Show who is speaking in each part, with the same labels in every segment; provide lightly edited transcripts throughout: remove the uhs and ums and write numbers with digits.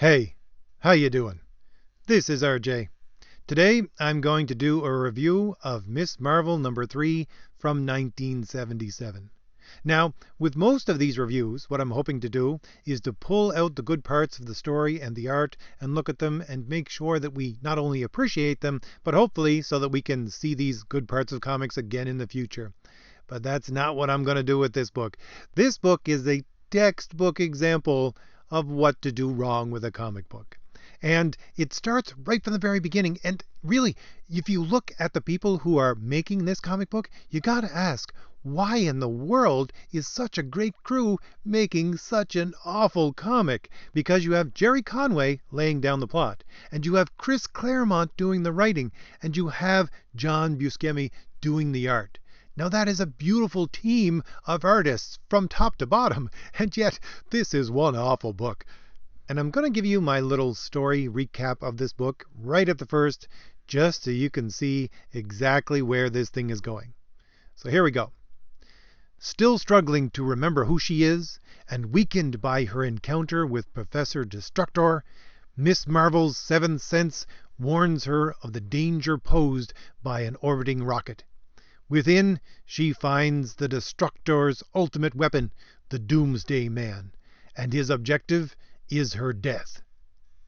Speaker 1: Hey, how you doing? This is RJ. Today I'm going to do a review of Miss Marvel number 3 from 1977. Now, with most of these reviews, what I'm hoping to do is to pull out the good parts of the story and the art and look at them and make sure that we not only appreciate them, but hopefully so that we can see these good parts of comics again in the future. But that's not what I'm going to do with this book. This book is a textbook example of what to do wrong with a comic book. And it starts right from the very beginning. And really, if you look at the people who are making this comic book, you got to ask, why in the world is such a great crew making such an awful comic? Because you have Jerry Conway laying down the plot, and you have Chris Claremont doing the writing, and you have John Buscemi doing the art. Now that is a beautiful team of artists from top to bottom, and yet this is one awful book. And I'm going to give you my little story recap of this book right at the first, just so you can see exactly where this thing is going. So here we go. Still struggling to remember who she is, and weakened by her encounter with Professor Destructor, Miss Marvel's seventh sense warns her of the danger posed by an orbiting rocket. Within, she finds the Destructor's ultimate weapon, the Doomsday Man, and his objective is her death.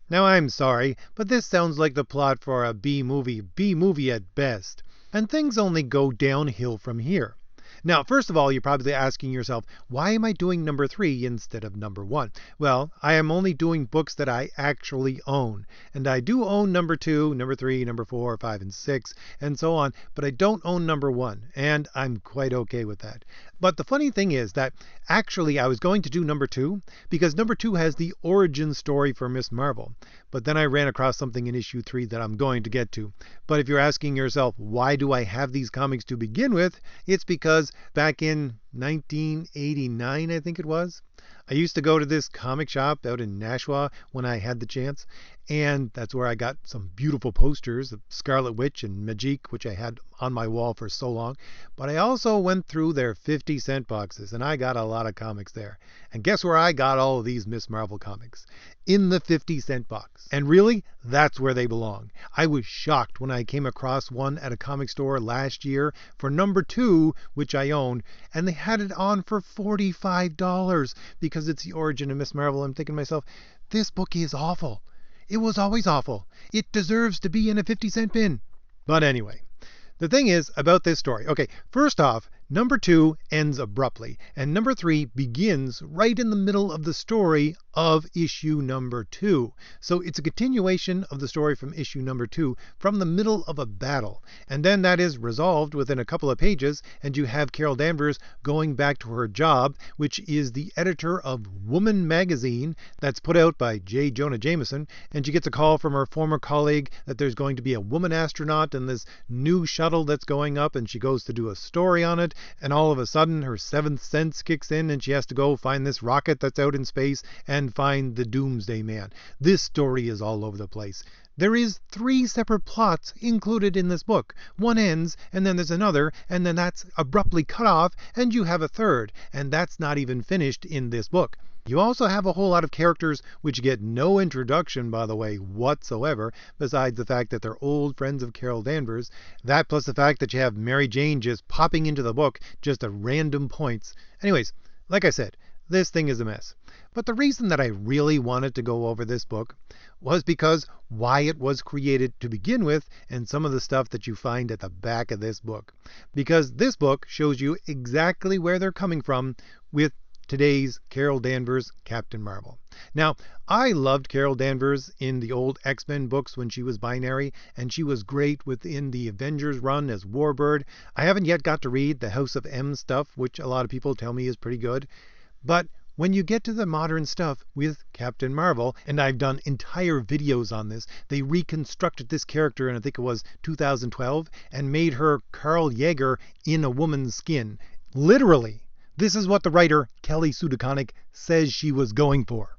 Speaker 1: Now I'm sorry, but this sounds like the plot for a B movie at best, and things only go downhill from here. Now, first of all, you're probably asking yourself, why am I doing number 3 instead of number 1? Well, I am only doing books that I actually own. And I do own number 2, number 3, number 4, 5, and 6, and so on, but I don't own number 1, and I'm quite okay with that. But the funny thing is that actually I was going to do number 2 because number 2 has the origin story for Miss Marvel. But then I ran across something in issue 3 that I'm going to get to. But if you're asking yourself, why do I have these comics to begin with? It's because back in 1989, I think it was, I used to go to this comic shop out in Nashua when I had the chance, and that's where I got some beautiful posters of Scarlet Witch and Magique, which I had on my wall for so long. But I also went through their 50-cent boxes, and I got a lot of comics there. And guess where I got all of these Miss Marvel comics? In the 50-cent box. And really, that's where they belong. I was shocked when I came across one at a comic store last year for number 2, which I owned, and they had it on for $45 because it's the origin of Miss Marvel. I'm thinking to myself, this book is awful. It was always awful. It deserves to be in a 50-cent bin. But anyway, the thing is about this story. Okay, first off, number 2 ends abruptly, and number 3 begins right in the middle of the story of issue number 2. So it's a continuation of the story from issue number 2 from the middle of a battle. And then that is resolved within a couple of pages, and you have Carol Danvers going back to her job, which is the editor of Woman magazine that's put out by J. Jonah Jameson, and she gets a call from her former colleague that there's going to be a woman astronaut in this new shuttle that's going up, and she goes to do a story on it, and all of a sudden her seventh sense kicks in and she has to go find this rocket that's out in space and find the Doomsday Man. This story is all over the place. There is 3 separate plots included in this book. One ends, and then there's another, and then that's abruptly cut off, and you have a third, and that's not even finished in this book. You also have a whole lot of characters which get no introduction, by the way, whatsoever, besides the fact that they're old friends of Carol Danvers. That plus the fact that you have Mary Jane just popping into the book just at random points. Anyways, like I said, this thing is a mess. But the reason that I really wanted to go over this book was because why it was created to begin with and some of the stuff that you find at the back of this book. Because this book shows you exactly where they're coming from with today's Carol Danvers Captain Marvel. Now, I loved Carol Danvers in the old X-Men books when she was binary, and she was great within the Avengers run as Warbird. I haven't yet got to read the House of M stuff, which a lot of people tell me is pretty good. But when you get to the modern stuff with Captain Marvel, and I've done entire videos on this, they reconstructed this character in, I think it was 2012, and made her Carl Yeager in a woman's skin. Literally. This is what the writer, Kelly Sue DeConnick, says she was going for.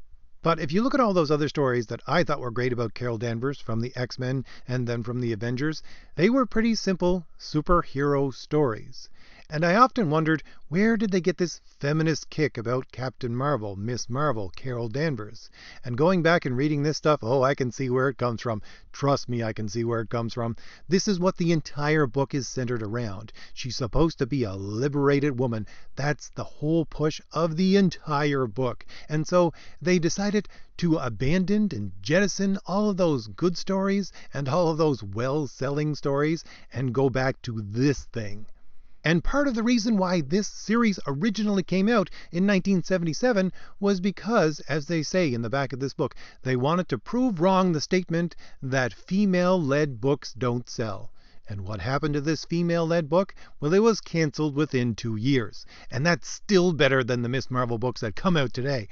Speaker 1: But if you look at all those other stories that I thought were great about Carol Danvers from the X-Men and then from the Avengers, they were pretty simple superhero stories. And I often wondered, where did they get this feminist kick about Captain Marvel, Miss Marvel, Carol Danvers? And going back and reading this stuff, oh, I can see where it comes from. Trust me, I can see where it comes from. This is what the entire book is centered around. She's supposed to be a liberated woman. That's the whole push of the entire book. And so they decided to abandon and jettison all of those good stories and all of those well-selling stories and go back to this thing. And part of the reason why this series originally came out in 1977 was because, as they say in the back of this book, they wanted to prove wrong the statement that female-led books don't sell. And what happened to this female-led book? Well, it was canceled within 2 years. And that's still better than the Miss Marvel books that come out today.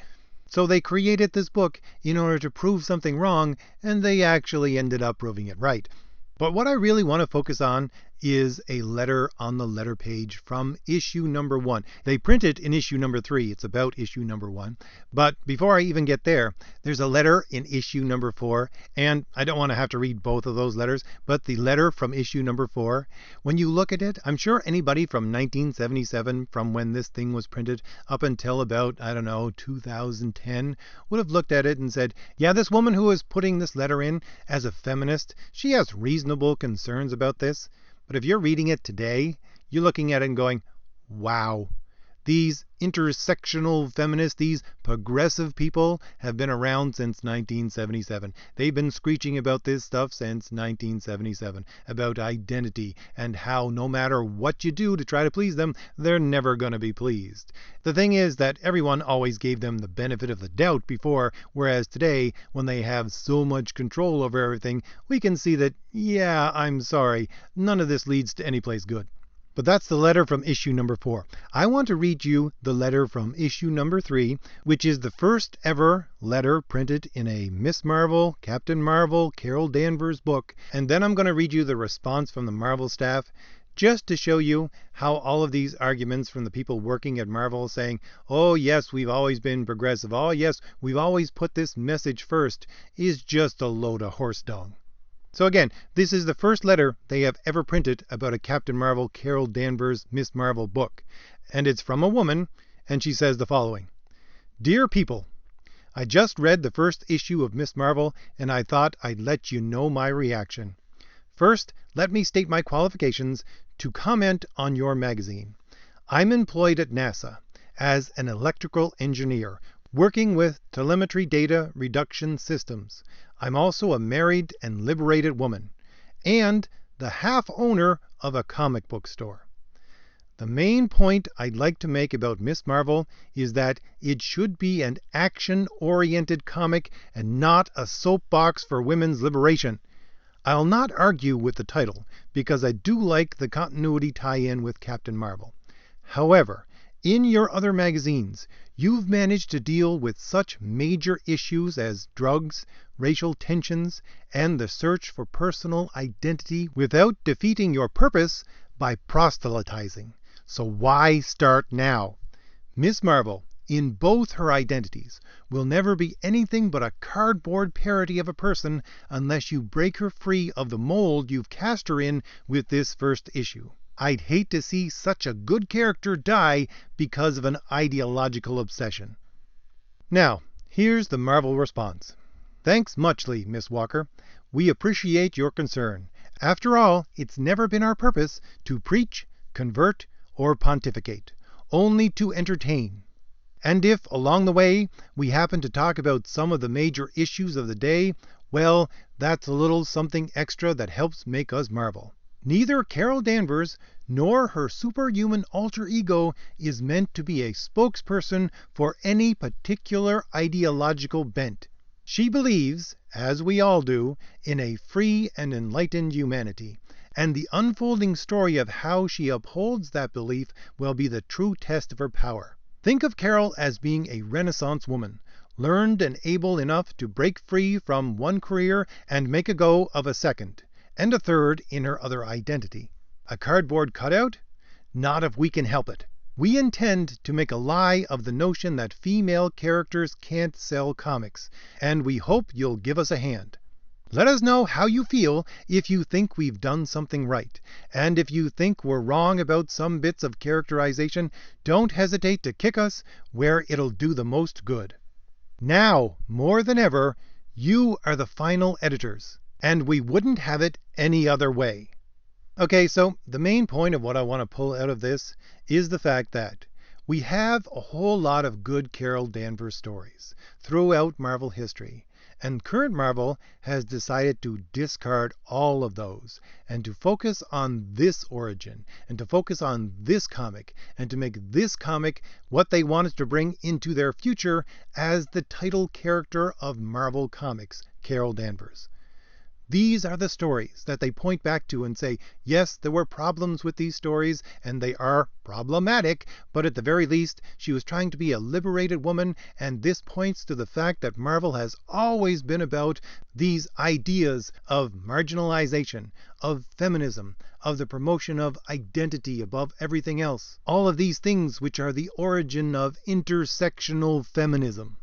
Speaker 1: So they created this book in order to prove something wrong, and they actually ended up proving it right. But what I really want to focus on is a letter on the letter page from issue number 1. They print it in issue number 3. It's about issue number 1. But before I even get there, there's a letter in issue number 4. And I don't want to have to read both of those letters, but the letter from issue number 4, when you look at it, I'm sure anybody from 1977, from when this thing was printed up until about, 2010, would have looked at it and said, yeah, this woman who is putting this letter in as a feminist, she has reasonable concerns about this. But if you're reading it today, you're looking at it and going, wow, these intersectional feminists, these progressive people have been around since 1977. They've been screeching about this stuff since 1977, about identity and how no matter what you do to try to please them, they're never going to be pleased. The thing is that everyone always gave them the benefit of the doubt before, whereas today, when they have so much control over everything, we can see that, yeah, I'm sorry, none of this leads to any place good. But that's the letter from issue number 4. I want to read you the letter from issue number 3, which is the first ever letter printed in a Miss Marvel, Captain Marvel, Carol Danvers book. And then I'm going to read you the response from the Marvel staff, just to show you how all of these arguments from the people working at Marvel saying, oh yes, we've always been progressive, oh yes, we've always put this message first, is just a load of horse dung. So again, this is the first letter they have ever printed about a Captain Marvel, Carol Danvers, Miss Marvel book. And it's from a woman, and she says the following. Dear people, I just read the first issue of Miss Marvel, and I thought I'd let you know my reaction. First, let me state my qualifications to comment on your magazine. I'm employed at NASA as an electrical engineer, working with telemetry data reduction systems. I'm also a married and liberated woman, and the half owner of a comic book store. The main point I'd like to make about Miss Marvel is that it should be an action-oriented comic and not a soapbox for women's liberation. I'll not argue with the title, because I do like the continuity tie-in with Captain Marvel. However, in your other magazines, you've managed to deal with such major issues as drugs, racial tensions, and the search for personal identity without defeating your purpose by proselytizing. So why start now? Miss Marvel, in both her identities, will never be anything but a cardboard parody of a person unless you break her free of the mold you've cast her in with this first issue. I'd hate to see such a good character die because of an ideological obsession. Now, here's the Marvel response. Thanks muchly, Miss Walker. We appreciate your concern. After all, it's never been our purpose to preach, convert, or pontificate, only to entertain. And if, along the way, we happen to talk about some of the major issues of the day, well, that's a little something extra that helps make us marvel. Neither Carol Danvers nor her superhuman alter ego is meant to be a spokesperson for any particular ideological bent. She believes, as we all do, in a free and enlightened humanity, and the unfolding story of how she upholds that belief will be the true test of her power. Think of Carol as being a Renaissance woman, learned and able enough to break free from one career and make a go of a second, and a third in her other identity. A cardboard cutout? Not if we can help it. We intend to make a lie of the notion that female characters can't sell comics, and we hope you'll give us a hand. Let us know how you feel if you think we've done something right. And if you think we're wrong about some bits of characterization, don't hesitate to kick us where it'll do the most good. Now, more than ever, you are the final editors, and we wouldn't have it any other way. Okay, so the main point of what I want to pull out of this is the fact that we have a whole lot of good Carol Danvers stories throughout Marvel history, and current Marvel has decided to discard all of those and to focus on this origin and to focus on this comic and to make this comic what they wanted to bring into their future as the title character of Marvel Comics, Carol Danvers. These are the stories that they point back to and say, yes, there were problems with these stories, and they are problematic, but at the very least, she was trying to be a liberated woman, and this points to the fact that Marvel has always been about these ideas of marginalization, of feminism, of the promotion of identity above everything else. All of these things which are the origin of intersectional feminism.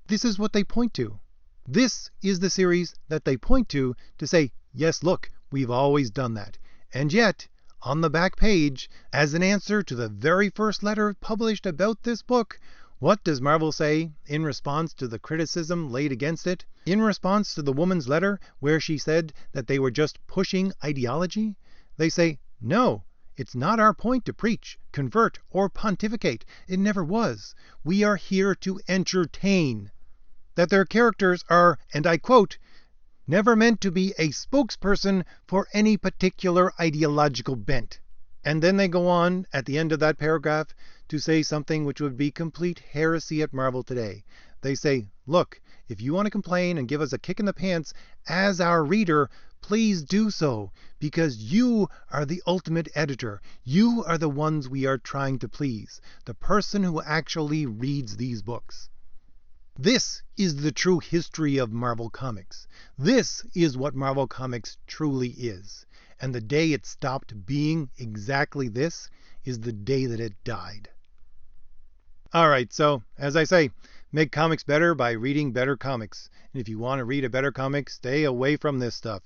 Speaker 1: This is what they point to. This is the series that they point to say, yes, look, we've always done that. And yet, on the back page, as an answer to the very first letter published about this book, what does Marvel say in response to the criticism laid against it? In response to the woman's letter where she said that they were just pushing ideology? They say, no, it's not our point to preach, convert, or pontificate. It never was. We are here to entertain. That their characters are, and I quote, never meant to be a spokesperson for any particular ideological bent. And then they go on at the end of that paragraph to say something which would be complete heresy at Marvel today. They say, look, if you want to complain and give us a kick in the pants as our reader, please do so, because you are the ultimate editor. You are the ones we are trying to please, the person who actually reads these books. This is the true history of Marvel Comics. This is what Marvel Comics truly is. And the day it stopped being exactly this is the day that it died. Alright, so as I say, make comics better by reading better comics. And if you want to read a better comic, stay away from this stuff.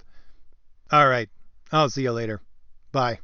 Speaker 1: Alright, I'll see you later. Bye.